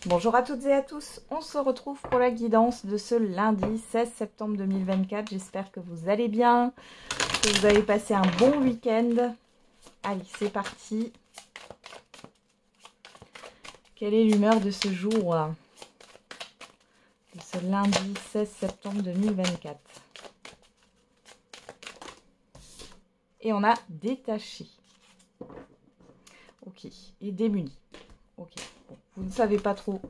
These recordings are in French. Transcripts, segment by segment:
Bonjour à toutes et à tous, on se retrouve pour la guidance de ce lundi 16 septembre 2024. J'espère que vous allez bien, que vous avez passé un bon week-end. Allez, c'est parti. Quelle est l'humeur de ce jour, de ce lundi 16 septembre 2024? Et on a détaché. Ok, et démuni. Ok, bon, vous ne savez pas trop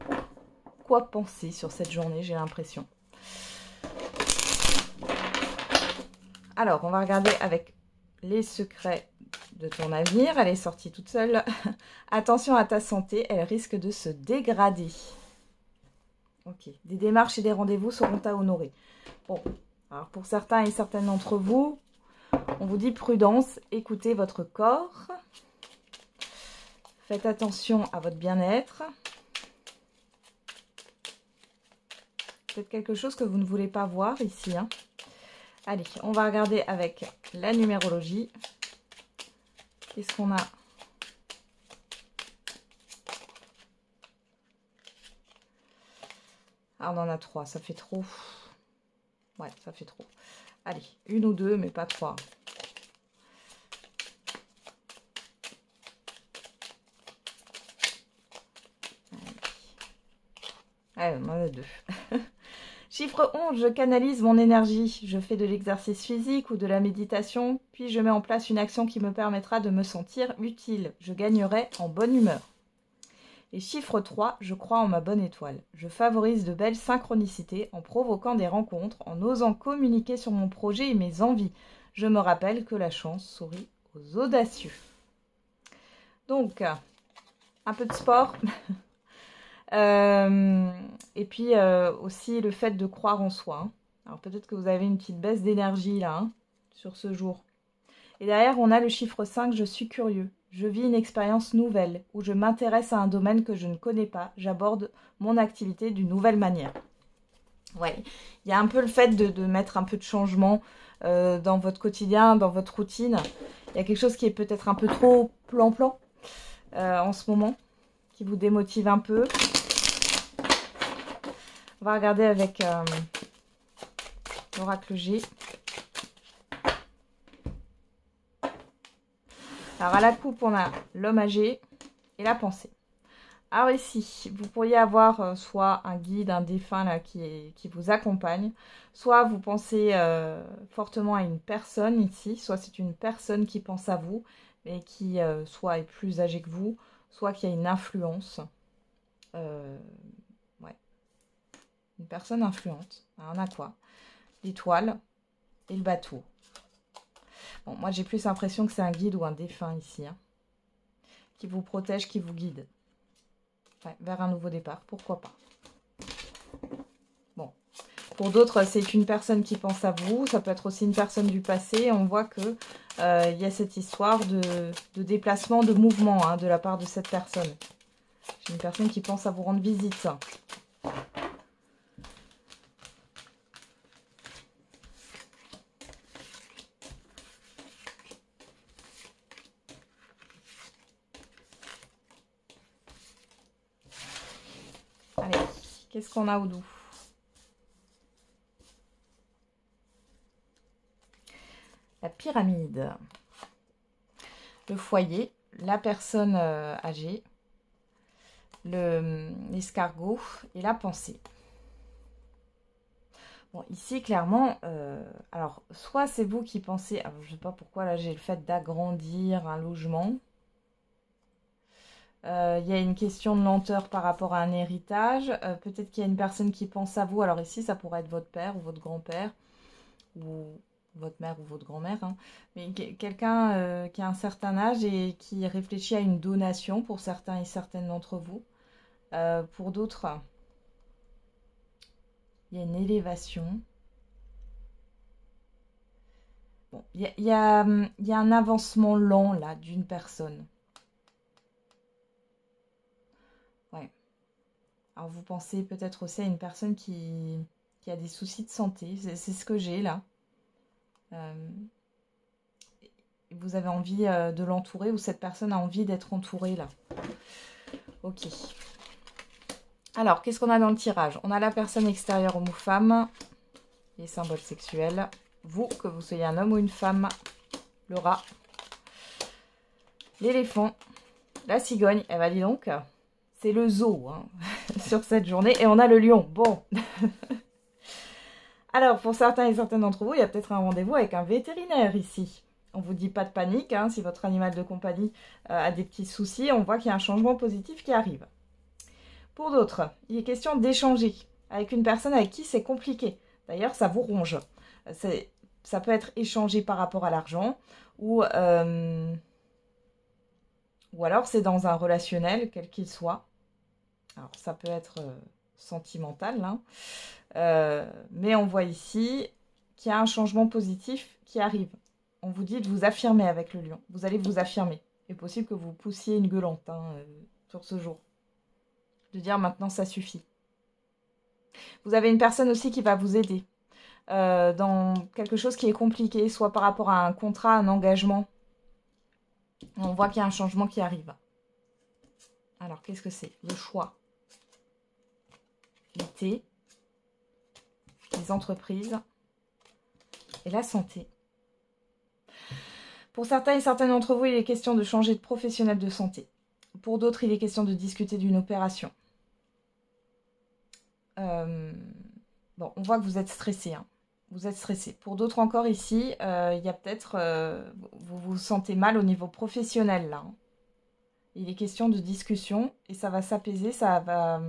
quoi penser sur cette journée, j'ai l'impression. Alors, on va regarder avec les secrets de ton avenir. Elle est sortie toute seule. Attention à ta santé, elle risque de se dégrader. Ok, des démarches et des rendez-vous seront à honorer. Bon, alors pour certains et certaines d'entre vous, on vous dit prudence, écoutez votre corps. Faites attention à votre bien-être. Peut-être quelque chose que vous ne voulez pas voir ici. Hein. Allez, on va regarder avec la numérologie. Qu'est-ce qu'on a? Ah, on en a 3, ça fait trop. Ouais, ça fait trop. Allez, 1 ou 2, mais pas 3. Allez, on en a 2. Chiffre 11, je canalise mon énergie. Je fais de l'exercice physique ou de la méditation, puis je mets en place une action qui me permettra de me sentir utile. Je gagnerai en bonne humeur. Et chiffre 3, je crois en ma bonne étoile. Je favorise de belles synchronicités en provoquant des rencontres, en osant communiquer sur mon projet et mes envies. Je me rappelle que la chance sourit aux audacieux. Donc, un peu de sport. Et puis aussi le fait de croire en soi. Hein. Alors peut-être que vous avez une petite baisse d'énergie là, hein, sur ce jour. Et derrière, on a le chiffre 5, je suis curieux. Je vis une expérience nouvelle, où je m'intéresse à un domaine que je ne connais pas. J'aborde mon activité d'une nouvelle manière. Ouais, il y a un peu le fait de mettre un peu de changement dans votre quotidien, dans votre routine. Il y a quelque chose qui est peut-être un peu trop plan-plan en ce moment, qui vous démotive un peu. On va regarder avec l'oracle G. Alors, à la coupe, on a l'homme âgé et la pensée. Alors ici, vous pourriez avoir soit un guide, un défunt là, qui vous accompagne, soit vous pensez fortement à une personne ici, soit c'est une personne qui pense à vous, mais qui soit est plus âgée que vous, soit qui a une influence. Ouais. Une personne influente. Alors, on a quoi? L'étoile et le bateau. Bon, moi j'ai plus l'impression que c'est un guide ou un défunt ici, hein, qui vous protège, qui vous guide. Ouais, vers un nouveau départ, pourquoi pas. Bon, pour d'autres, c'est une personne qui pense à vous, ça peut être aussi une personne du passé. On voit que y a cette histoire de déplacement, de mouvement hein, de la part de cette personne. J'ai une personne qui pense à vous rendre visite. Allez, qu'est-ce qu'on a au doux? La pyramide. Le foyer, la personne âgée, l'escargot et la pensée. Bon, ici, clairement, alors, soit c'est vous qui pensez, alors, je ne sais pas pourquoi, là, j'ai le fait d'agrandir un logement. Il y a une question de lenteur par rapport à un héritage. Peut-être qu'il y a une personne qui pense à vous. Alors ici, ça pourrait être votre père ou votre grand-père, ou votre mère ou votre grand-mère. Hein. Mais quelqu'un qui a un certain âge et qui réfléchit à une donation pour certains et certaines d'entre vous. Pour d'autres, il y a une élévation. Bon, il y a un avancement lent là d'une personne. Ouais. Alors vous pensez peut-être aussi à une personne qui a des soucis de santé. C'est ce que j'ai là. Vous avez envie de l'entourer ou cette personne a envie d'être entourée là. Ok. Alors, qu'est-ce qu'on a dans le tirage? On a la personne extérieure, homme ou femme, les symboles sexuels. Vous, que vous soyez un homme ou une femme, le rat, l'éléphant, la cigogne. Eh ben dis donc, c'est le zoo hein, sur cette journée. Et on a le lion. Bon. Alors, pour certains et certaines d'entre vous, il y a peut-être un rendez-vous avec un vétérinaire ici. On ne vous dit pas de panique, hein, si votre animal de compagnie a des petits soucis, on voit qu'il y a un changement positif qui arrive. Pour d'autres, il est question d'échanger avec une personne avec qui c'est compliqué. D'ailleurs, ça vous ronge. Ça peut être échangé par rapport à l'argent ou alors c'est dans un relationnel, quel qu'il soit. Alors, ça peut être sentimental, hein. Mais on voit ici qu'il y a un changement positif qui arrive. On vous dit de vous affirmer avec le lion. Vous allez vous affirmer. Il est possible que vous poussiez une gueulante hein, sur ce jour. De dire maintenant ça suffit. Vous avez une personne aussi qui va vous aider dans quelque chose qui est compliqué, soit par rapport à un contrat, un engagement. On voit qu'il y a un changement qui arrive. Alors qu'est-ce que c'est? Le choix. L'été. Les entreprises et la santé. Pour certains et certaines d'entre vous, il est question de changer de professionnel de santé. Pour d'autres, il est question de discuter d'une opération. Bon, on voit que vous êtes stressé. Hein. Vous êtes stressé. Pour d'autres encore ici, il y a peut-être... vous vous sentez mal au niveau professionnel là. Hein. Il est question de discussion et ça va s'apaiser, ça va...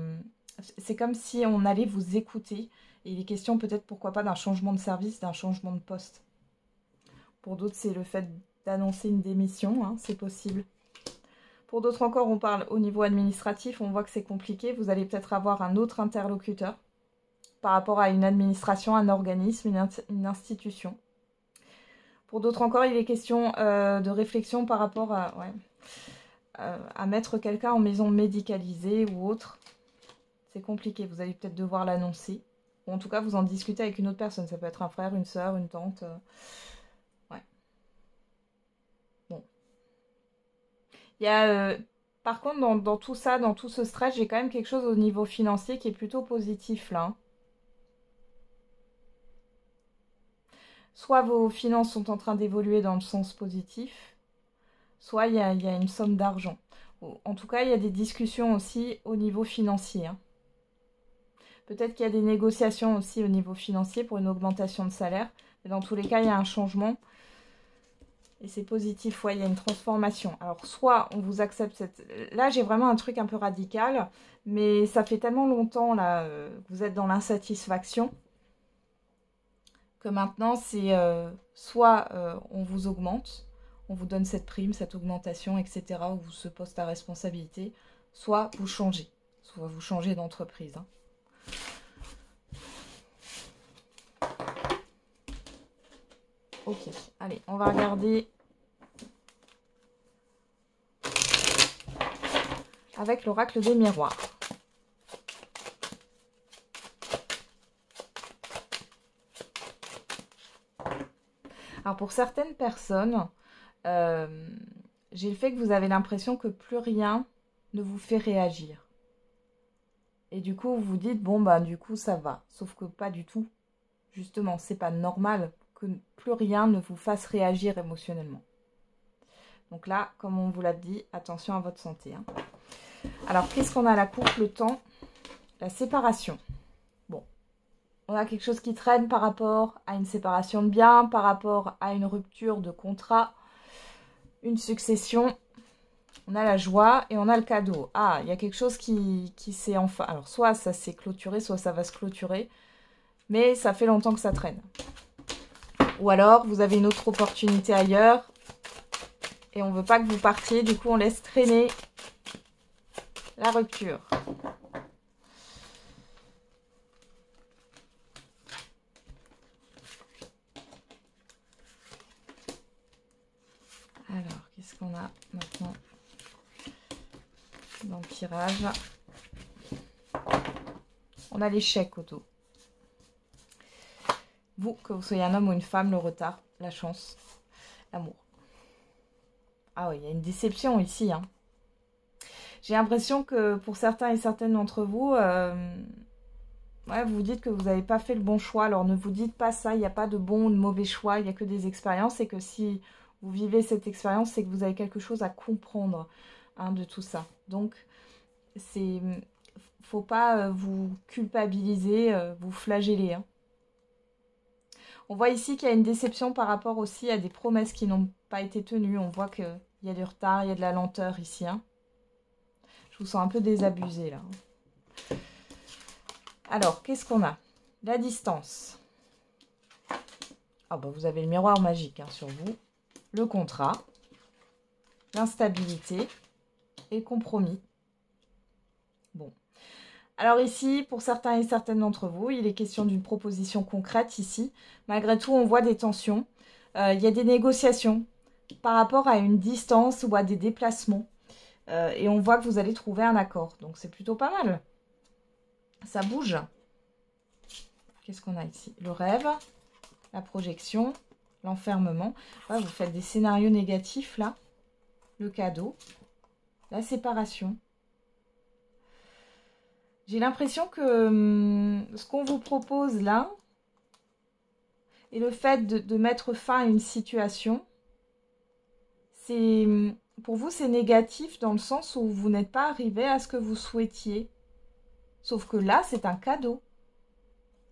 C'est comme si on allait vous écouter. Et il est question peut-être, pourquoi pas, d'un changement de service, d'un changement de poste. Pour d'autres, c'est le fait d'annoncer une démission, hein, c'est possible. Pour d'autres encore, on parle au niveau administratif, on voit que c'est compliqué. Vous allez peut-être avoir un autre interlocuteur par rapport à une administration, un organisme, une institution. Pour d'autres encore, il est question de réflexion par rapport à mettre quelqu'un en maison médicalisée ou autre. C'est compliqué, vous allez peut-être devoir l'annoncer. Ou en tout cas, vous en discutez avec une autre personne. Ça peut être un frère, une sœur, une tante. Ouais. Bon. Il y a... par contre, dans tout ça, dans tout ce stress, j'ai quand même quelque chose au niveau financier qui est plutôt positif, là. Hein. Soit vos finances sont en train d'évoluer dans le sens positif, soit il y a une somme d'argent. En tout cas, il y a des discussions aussi au niveau financier. Hein. Peut-être qu'il y a des négociations aussi au niveau financier pour une augmentation de salaire. Mais dans tous les cas, il y a un changement. Et c'est positif, ouais, il y a une transformation. Alors, soit on vous accepte cette... Là, j'ai vraiment un truc un peu radical. Mais ça fait tellement longtemps, là, que vous êtes dans l'insatisfaction. Que maintenant, c'est soit on vous augmente, on vous donne cette prime, cette augmentation, etc. Ou ce poste à responsabilité. Soit vous changez. Soit vous changez d'entreprise, hein. Ok, allez, on va regarder avec l'oracle des miroirs. Alors pour certaines personnes, j'ai le fait que vous avez l'impression que plus rien ne vous fait réagir. Et du coup, vous vous dites, bon, bah du coup, ça va. Sauf que pas du tout. Justement, c'est pas normal que plus rien ne vous fasse réagir émotionnellement. Donc là, comme on vous l'a dit, attention à votre santé. Hein. Alors, qu'est-ce qu'on a? La coupe, le temps, la séparation. Bon, on a quelque chose qui traîne par rapport à une séparation de biens, par rapport à une rupture de contrat, une succession. On a la joie et on a le cadeau. Ah, il y a quelque chose qui s'est enfin... Alors, soit ça s'est clôturé, soit ça va se clôturer. Mais ça fait longtemps que ça traîne. Ou alors, vous avez une autre opportunité ailleurs. Et on ne veut pas que vous partiez. Du coup, on laisse traîner la rupture. Alors, qu'est-ce qu'on a maintenant dans le tirage? On a l'échec au dos. Vous, que vous soyez un homme ou une femme, le retard, la chance, l'amour. Ah oui, il y a une déception ici. Hein. J'ai l'impression que pour certains et certaines d'entre vous, ouais, vous vous dites que vous n'avez pas fait le bon choix. Alors ne vous dites pas ça, il n'y a pas de bon ou de mauvais choix, il n'y a que des expériences. Et que si vous vivez cette expérience, c'est que vous avez quelque chose à comprendre hein, de tout ça. Donc, faut pas vous culpabiliser, vous flageller. Hein. On voit ici qu'il y a une déception par rapport aussi à des promesses qui n'ont pas été tenues. On voit qu'il y a du retard, il y a de la lenteur ici. Hein. Je vous sens un peu désabusée là. Alors, qu'est-ce qu'on a? La distance. Ah bah, vous avez le miroir magique hein, sur vous. Le contrat. L'instabilité. Et le compromis. Bon. Alors ici, pour certains et certaines d'entre vous, il est question d'une proposition concrète ici. Malgré tout, on voit des tensions. Il y a des négociations par rapport à une distance ou à des déplacements. Et on voit que vous allez trouver un accord. Donc c'est plutôt pas mal. Ça bouge. Qu'est-ce qu'on a ici? Le rêve, la projection, l'enfermement. Ouais, vous faites des scénarios négatifs là. Le cadeau, la séparation. J'ai l'impression que ce qu'on vous propose là, et le fait de mettre fin à une situation, c'est pour vous c'est négatif dans le sens où vous n'êtes pas arrivé à ce que vous souhaitiez. Sauf que là, c'est un cadeau.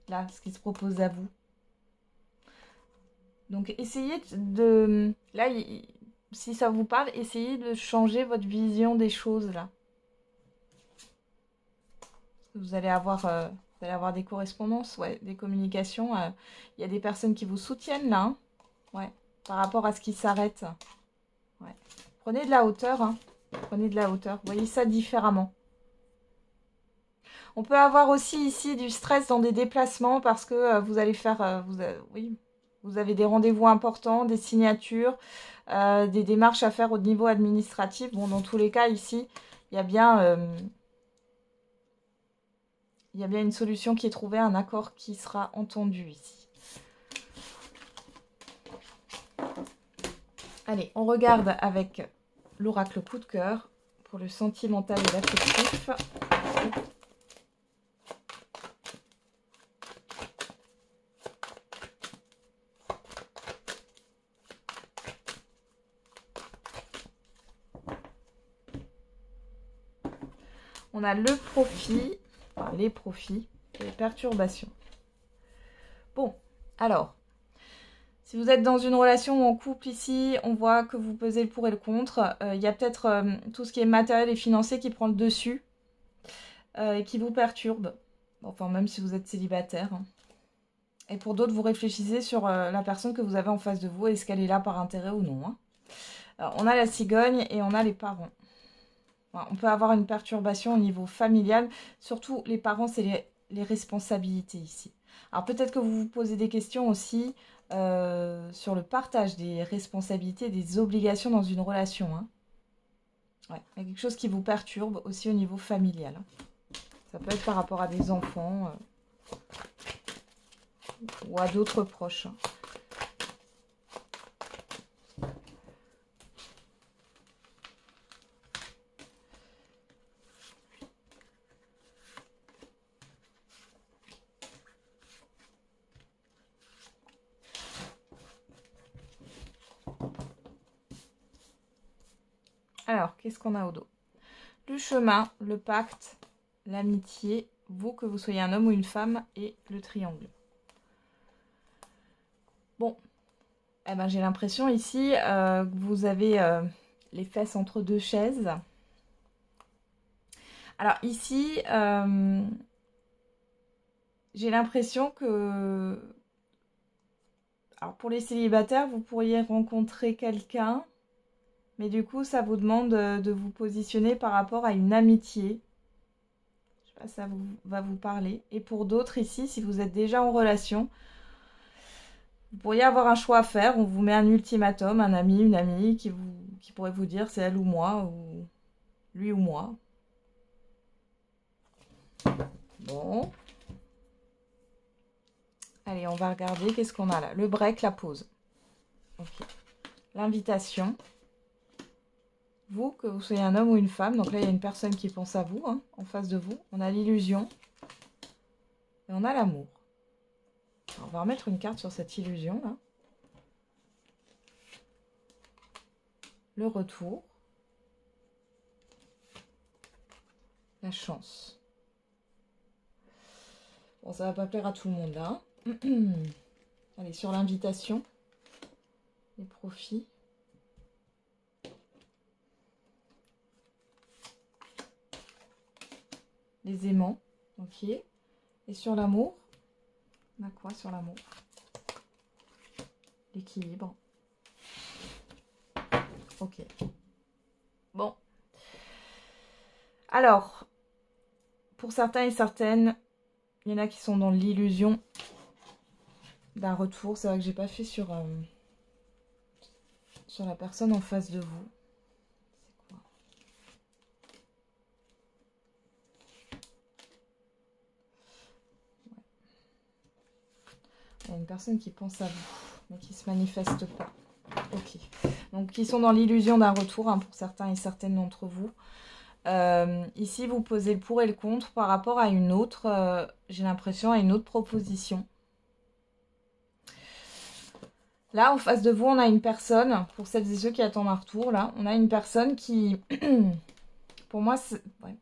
Là, ce qui se propose à vous. Donc, essayez de... Là, si ça vous parle, essayez de changer votre vision des choses, là. Vous allez avoir des correspondances, ouais, des communications. Il y a des personnes qui vous soutiennent, là. Hein, ouais, par rapport à ce qui s'arrête. Ouais. Prenez de la hauteur, hein. Prenez de la hauteur. Voyez ça différemment. On peut avoir aussi ici du stress dans des déplacements parce que vous allez faire... oui, vous avez des rendez-vous importants, des signatures, des démarches à faire au niveau administratif. Bon, dans tous les cas, ici, il y a bien une solution qui est trouvée, un accord qui sera entendu ici. Allez, on regarde avec l'oracle coup de cœur pour le sentimental et l'affectif. On a le profit, enfin, les profits et les perturbations. Bon, alors, si vous êtes dans une relation ou en couple ici, on voit que vous pesez le pour et le contre. Il y a peut-être tout ce qui est matériel et financier qui prend le dessus et qui vous perturbe. Enfin, même si vous êtes célibataire. Hein. Et pour d'autres, vous réfléchissez sur la personne que vous avez en face de vous. Est-ce qu'elle est là par intérêt ou non hein. Alors, on a la cigogne et on a les parents. On peut avoir une perturbation au niveau familial. Surtout, les parents, c'est les responsabilités ici. Alors, peut-être que vous vous posez des questions aussi sur le partage des responsabilités, des obligations dans une relation. Hein. Ouais, il y a quelque chose qui vous perturbe aussi au niveau familial. Hein. Ça peut être par rapport à des enfants ou à d'autres proches. Hein. Alors, qu'est-ce qu'on a au dos? Le chemin, le pacte, l'amitié, vous, que vous soyez un homme ou une femme, et le triangle. Bon, eh ben, j'ai l'impression ici que vous avez les fesses entre deux chaises. Alors ici, j'ai l'impression que... Alors pour les célibataires, vous pourriez rencontrer quelqu'un... Mais du coup, ça vous demande de vous positionner par rapport à une amitié. Je sais pas, ça va vous parler. Et pour d'autres ici, si vous êtes déjà en relation, vous pourriez avoir un choix à faire. On vous met un ultimatum, un ami, une amie qui pourrait vous dire c'est elle ou moi, ou lui ou moi. Bon. Allez, on va regarder qu'est-ce qu'on a là. Le break, la pause. Ok. L'invitation. vous, que vous soyez un homme ou une femme. Donc là, il y a une personne qui pense à vous, hein, en face de vous. On a l'illusion. Et on a l'amour. On va remettre une carte sur cette illusion, là. Le retour. La chance. Bon, ça va pas plaire à tout le monde, là. Allez, sur l'invitation. Les profits. Les aimants. Ok. Et sur l'amour, on a quoi sur l'amour? L'équilibre. Ok. Bon. Alors, pour certains et certaines, il y en a qui sont dans l'illusion d'un retour. C'est vrai que j'ai pas fait sur la personne en face de vous. C'est quoi? Il y a une personne qui pense à vous, mais qui se manifeste pas. Ok. Donc, qui sont dans l'illusion d'un retour, hein, pour certains et certaines d'entre vous. Ici, vous posez le pour et le contre par rapport à une autre, j'ai l'impression, à une autre proposition. Là, en face de vous, on a une personne, pour celles et ceux qui attendent un retour, là, on a une personne qui, pour moi, c'est... Ouais.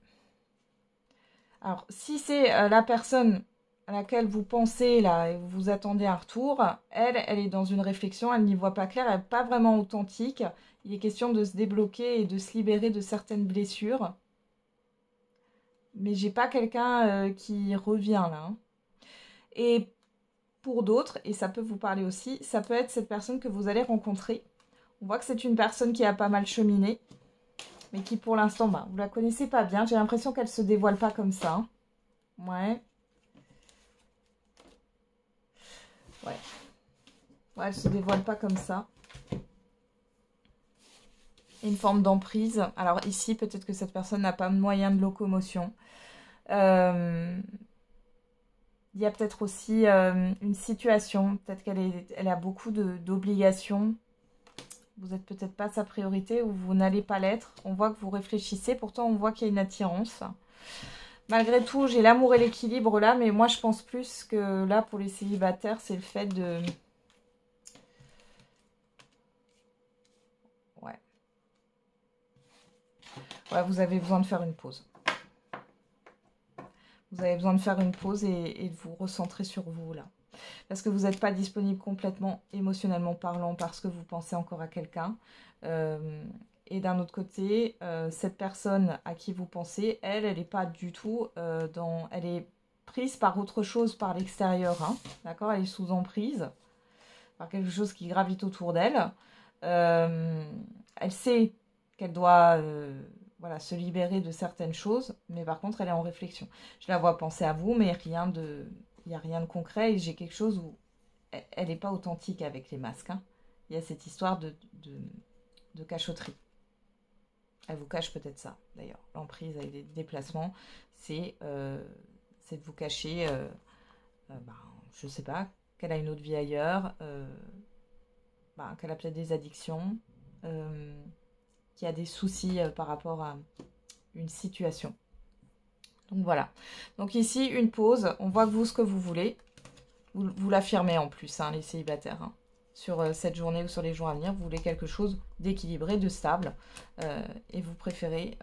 Alors, si c'est la personne à laquelle vous pensez, là, et vous attendez un retour, elle est dans une réflexion, elle n'y voit pas clair, elle n'est pas vraiment authentique. Il est question de se débloquer et de se libérer de certaines blessures. Mais j'ai pas quelqu'un qui revient, là. Hein. Et pour d'autres, et ça peut vous parler aussi, ça peut être cette personne que vous allez rencontrer. On voit que c'est une personne qui a pas mal cheminé, mais qui pour l'instant, bah, vous la connaissez pas bien. J'ai l'impression qu'elle se dévoile pas comme ça. Hein. Ouais. Ouais. Ouais, elle se dévoile pas comme ça. Une forme d'emprise. Alors ici, peut-être que cette personne n'a pas de moyen de locomotion. Il y a peut-être aussi une situation. Peut-être qu'elle a beaucoup d'obligations. Vous n'êtes peut-être pas sa priorité ou vous n'allez pas l'être. On voit que vous réfléchissez. Pourtant, on voit qu'il y a une attirance. Malgré tout, j'ai l'amour et l'équilibre là. Mais moi, je pense plus que là, pour les célibataires, c'est le fait de... Ouais, vous avez besoin de faire une pause. Vous avez besoin de faire une pause et de vous recentrer sur vous, là. Parce que vous n'êtes pas disponible complètement, émotionnellement parlant, parce que vous pensez encore à quelqu'un. Et d'un autre côté, cette personne à qui vous pensez, elle n'est pas du tout dans... Elle est prise par autre chose, par l'extérieur. Hein, d'accord? Elle est sous emprise, par quelque chose qui gravite autour d'elle. Elle sait qu'elle doit... voilà, se libérer de certaines choses, mais par contre, elle est en réflexion. Je la vois penser à vous, mais il n'y a rien de concret, et j'ai quelque chose où elle n'est pas authentique avec les masques. Hein. Il y a cette histoire de cachotterie. Elle vous cache peut-être ça, d'ailleurs. L'emprise avec des déplacements, c'est de vous cacher, je ne sais pas, qu'elle a une autre vie ailleurs, qu'elle a peut-être des addictions, qui a des soucis par rapport à une situation. Donc voilà. Donc ici, une pause. On voit que vous, ce que vous voulez. Vous l'affirmez en plus, hein, les célibataires. Hein. Sur cette journée ou sur les jours à venir, vous voulez quelque chose d'équilibré, de stable. Et vous préférez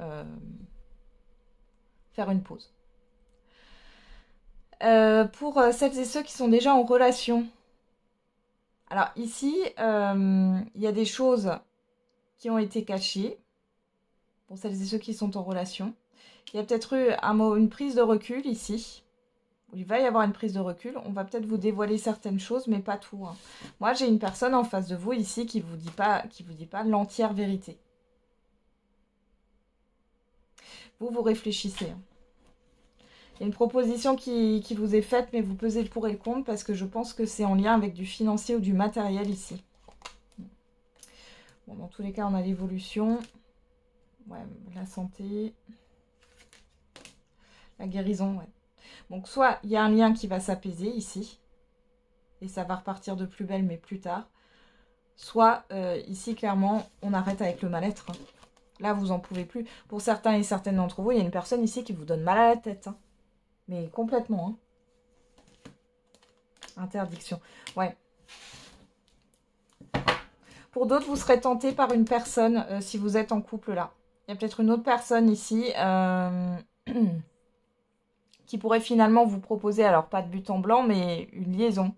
faire une pause. Pour celles et ceux qui sont déjà en relation. Alors ici, il y a des choses qui ont été cachés, pour celles et ceux qui sont en relation. Il y a peut-être eu une prise de recul ici. Il va y avoir une prise de recul. On va peut-être vous dévoiler certaines choses, mais pas tout. Hein. Moi, j'ai une personne en face de vous ici qui vous dit pas l'entière vérité. Vous réfléchissez. Hein. Il y a une proposition qui vous est faite, mais vous pesez le pour et le contre parce que je pense que c'est en lien avec du financier ou du matériel ici. Bon, dans tous les cas, on a l'évolution, la santé, la guérison. Ouais. Donc, soit il y a un lien qui va s'apaiser ici, et ça va repartir de plus belle, mais plus tard. Soit, ici, clairement, on arrête avec le mal-être. Hein. Là, vous en pouvez plus. Pour certains et certaines d'entre vous, il y a une personne ici qui vous donne mal à la tête. Hein. Mais complètement. Hein. Interdiction. Ouais. Pour d'autres, vous serez tenté par une personne si vous êtes en couple là. Il y a peut-être une autre personne ici qui pourrait finalement vous proposer, alors pas de but en blanc, mais une liaison.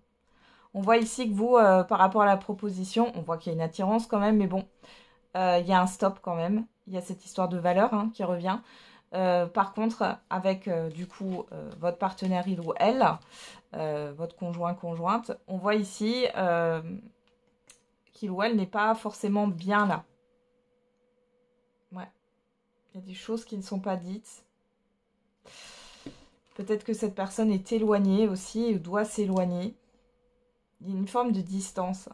On voit ici que vous, par rapport à la proposition, on voit qu'il y a une attirance quand même, mais bon, il y a un stop quand même. Il y a cette histoire de valeur hein, qui revient. Par contre, avec du coup votre partenaire, il ou elle, votre conjoint, conjointe, on voit ici qu'il ou elle n'est pas forcément bien là. Ouais. Il y a des choses qui ne sont pas dites. Peut-être que cette personne est éloignée aussi, ou doit s'éloigner. Il y a une forme de distance,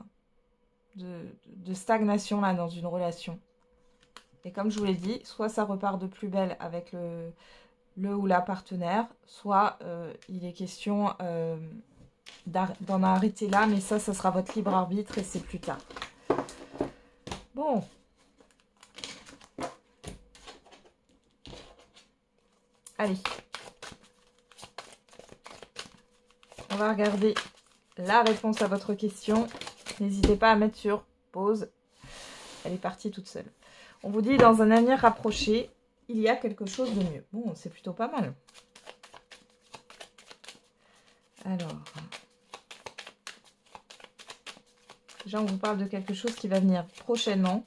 de stagnation là dans une relation. Et comme je vous l'ai dit, soit ça repart de plus belle avec le ou la partenaire, soit il est question d'en arrêter là, mais ça sera votre libre arbitre et c'est plus tard. Bon. Allez. On va regarder la réponse à votre question. N'hésitez pas à mettre sur pause. Elle est partie toute seule. On vous dit, dans un avenir rapproché, il y a quelque chose de mieux. Bon, c'est plutôt pas mal. Alors. Déjà, on vous parle de quelque chose qui va venir prochainement.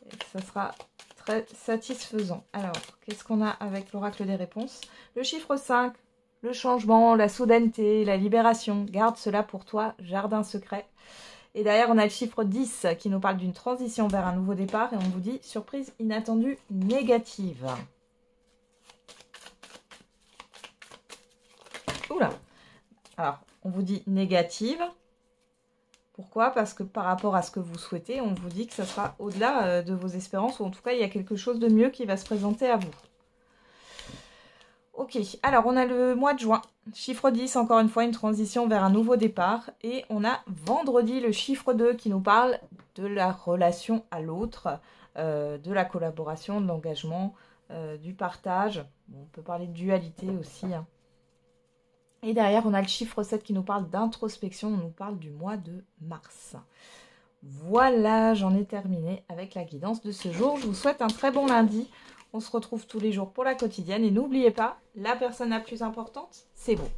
Et ça sera très satisfaisant. Alors, qu'est-ce qu'on a avec l'oracle des réponses? Le chiffre 5, le changement, la soudaineté, la libération. Garde cela pour toi, jardin secret. Et derrière, on a le chiffre 10 qui nous parle d'une transition vers un nouveau départ. Et on vous dit, surprise inattendue négative. Oula. Alors, on vous dit négative. Pourquoi? Parce que par rapport à ce que vous souhaitez, on vous dit que ça sera au-delà de vos espérances. Ou en tout cas, il y a quelque chose de mieux qui va se présenter à vous. Ok, alors on a le mois de juin, chiffre 10, encore une fois, une transition vers un nouveau départ. Et on a vendredi, le chiffre 2 qui nous parle de la relation à l'autre, de la collaboration, de l'engagement, du partage. Bon, on peut parler de dualité aussi. Hein. Et derrière, on a le chiffre 7 qui nous parle d'introspection, on nous parle du mois de mars. Voilà, j'en ai terminé avec la guidance de ce jour. Je vous souhaite un très bon lundi. On se retrouve tous les jours pour la quotidienne. Et n'oubliez pas, la personne la plus importante, c'est vous.